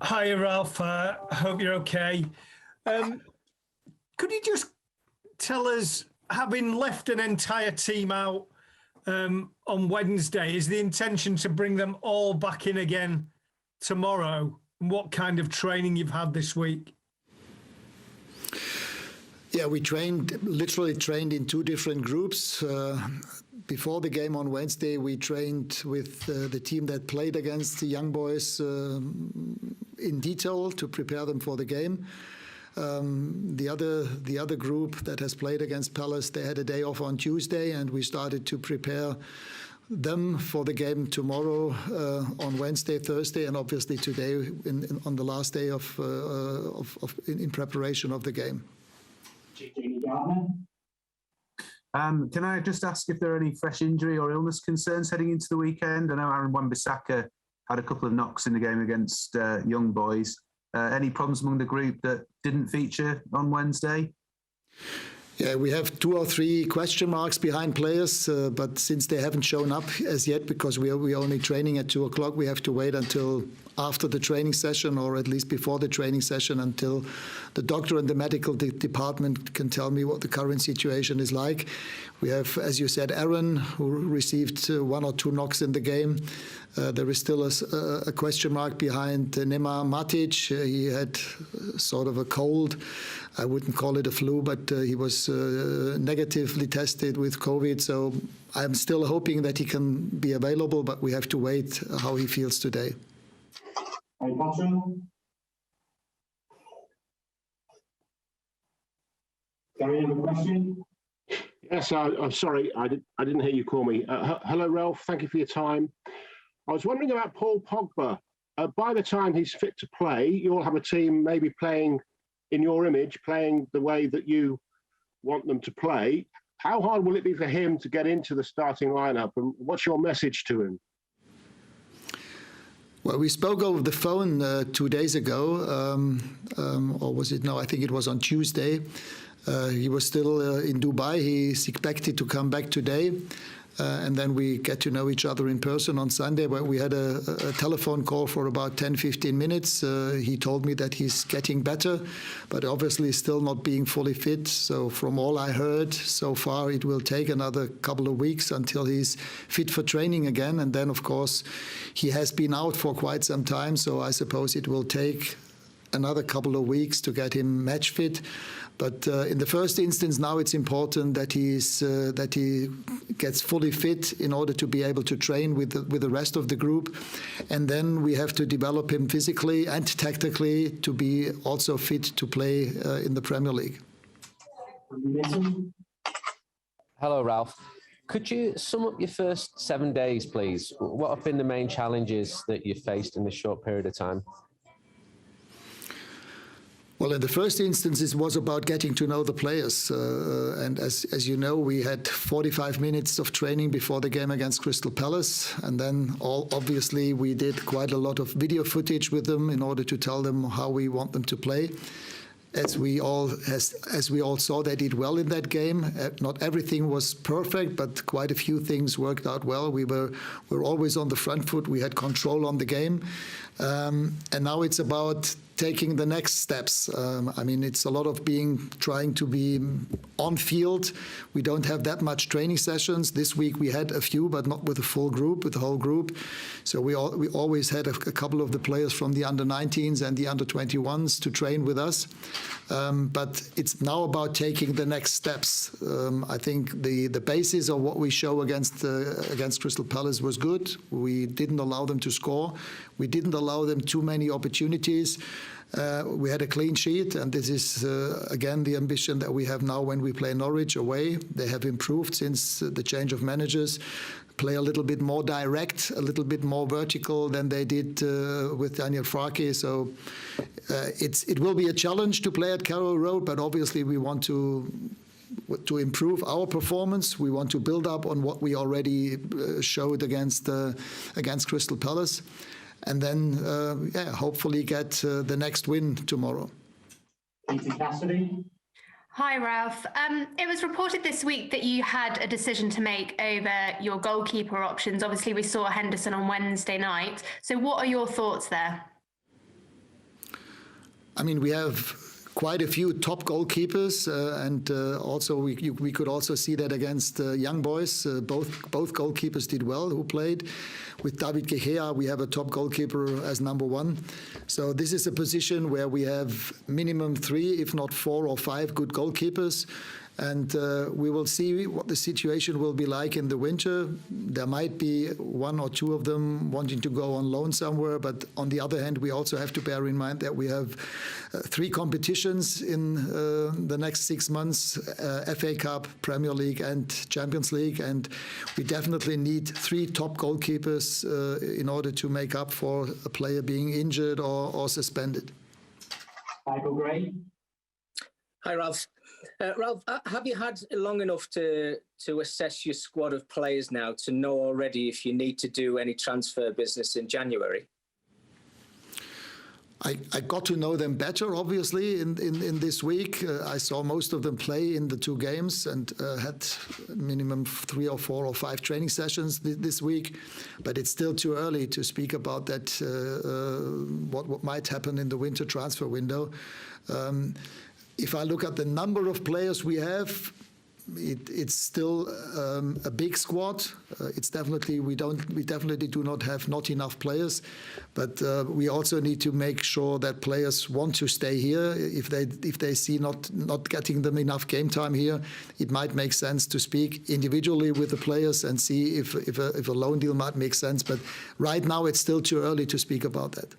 Hi, Ralf. I hope you're okay. Could you just tell us, having left an entire team out on Wednesday, is the intention to bring them all back in again tomorrow? And what kind of training you've had this week? Yeah, we literally trained in two different groups. Before the game on Wednesday, we trained with the team that played against the young boys in detail to prepare them for the game. The other group that has played against Palace, they had a day off on Tuesday, and we started to prepare them for the game tomorrow, on Wednesday, Thursday, and obviously today on the last day in preparation of the game. Can I just ask if there are any fresh injury or illness concerns heading into the weekend? I know Aaron Wan-Bissaka had a couple of knocks in the game against Young Boys. Any problems among the group that didn't feature on Wednesday? Yeah, we have 2 or 3 question marks behind players, but since they haven't shown up as yet, because we are only training at 2 o'clock, we have to wait until after the training session, or at least before the training session, until the doctor and the medical department can tell me what the current situation is like. We have, as you said, Aaron, who received 1 or 2 knocks in the game. There is still a question mark behind ManUtd. He had sort of a cold. I wouldn't call it a flu, but he was negatively tested with COVID. So I'm still hoping that he can be available, but we have to wait how he feels today. Gary, you have a question? Yes, I'm sorry, I didn't hear you call me. Hello, Ralf. Thank you for your time. I was wondering about Paul Pogba. By the time he's fit to play, you'll have a team maybe playing in your image, playing the way that you want them to play. How hard will it be for him to get into the starting lineup, and what's your message to him? Well, we spoke over the phone 2 days ago, or was it? No, I think it was on Tuesday. He was still in Dubai. He's expected to come back today. And then we get to know each other in person on Sunday, where we had a telephone call for about 10-15 minutes. He told me that he's getting better, but obviously still not being fully fit. So from all I heard so far, it will take another couple of weeks until he's fit for training again. And then, of course, he has been out for quite some time, so I suppose it will take another couple of weeks to get him match fit. But in the first instance, now it's important that he gets fully fit in order to be able to train with the rest of the group, and then we have to develop him physically and tactically to be also fit to play in the Premier League. Hello, Ralf. Could you sum up your first 7 days, please? What have been the main challenges that you've faced in this short period of time? Well, in the first instance, it was about getting to know the players. And as you know, we had 45 minutes of training before the game against Crystal Palace. And then obviously we did quite a lot of video footage with them in order to tell them how we want them to play. As we all saw, they did well in that game. Not everything was perfect, but quite a few things worked out well. We were always on the front foot. We had control on the game. And now it's about taking the next steps. I mean, it's a lot of trying to be on field. We don't have that much training sessions. This week we had a few, but not with the full group, with the whole group. So we always had a couple of the players from the under-19s and the under-21s to train with us. But it's now about taking the next steps. I think the basis of what we show against Crystal Palace was good. We didn't allow them to score. We didn't allow them too many opportunities. We had a clean sheet, and this is, again, the ambition that we have now when we play Norwich away. They have improved since the change of managers, play a little bit more direct, a little bit more vertical than they did with Daniel Farke. So it will be a challenge to play at Carroll Road, but obviously we want to improve our performance. We want to build up on what we already showed against Crystal Palace. And then, hopefully get the next win tomorrow. Hi, Ralf. It was reported this week that you had a decision to make over your goalkeeper options. Obviously, we saw Henderson on Wednesday night. So what are your thoughts there? I mean, we have quite a few top goalkeepers, and also we could also see that against young boys. Both goalkeepers did well who played. With David Gea, we have a top goalkeeper as number one. So this is a position where we have minimum 3, if not 4 or 5 good goalkeepers. And we will see what the situation will be like in the winter. There might be 1 or 2 of them wanting to go on loan somewhere, but on the other hand, we also have to bear in mind that we have 3 competitions in the next 6 months, FA Cup, Premier League and Champions League, and we definitely need 3 top goalkeepers in order to make up for a player being injured or suspended. Michael Gray. Hi, Ralf. Ralf, have you had long enough to assess your squad of players now to know already if you need to do any transfer business in January? I got to know them better, obviously, in this week. I saw most of them play in the 2 games and had minimum 3 or 4 or 5 training sessions this week. But it's still too early to speak about that, what might happen in the winter transfer window. If I look at the number of players we have, it's still a big squad. It's definitely we definitely do not have not enough players, but we also need to make sure that players want to stay here. If they see not getting them enough game time here, it might make sense to speak individually with the players and see if a loan deal might make sense. But right now, it's still too early to speak about that.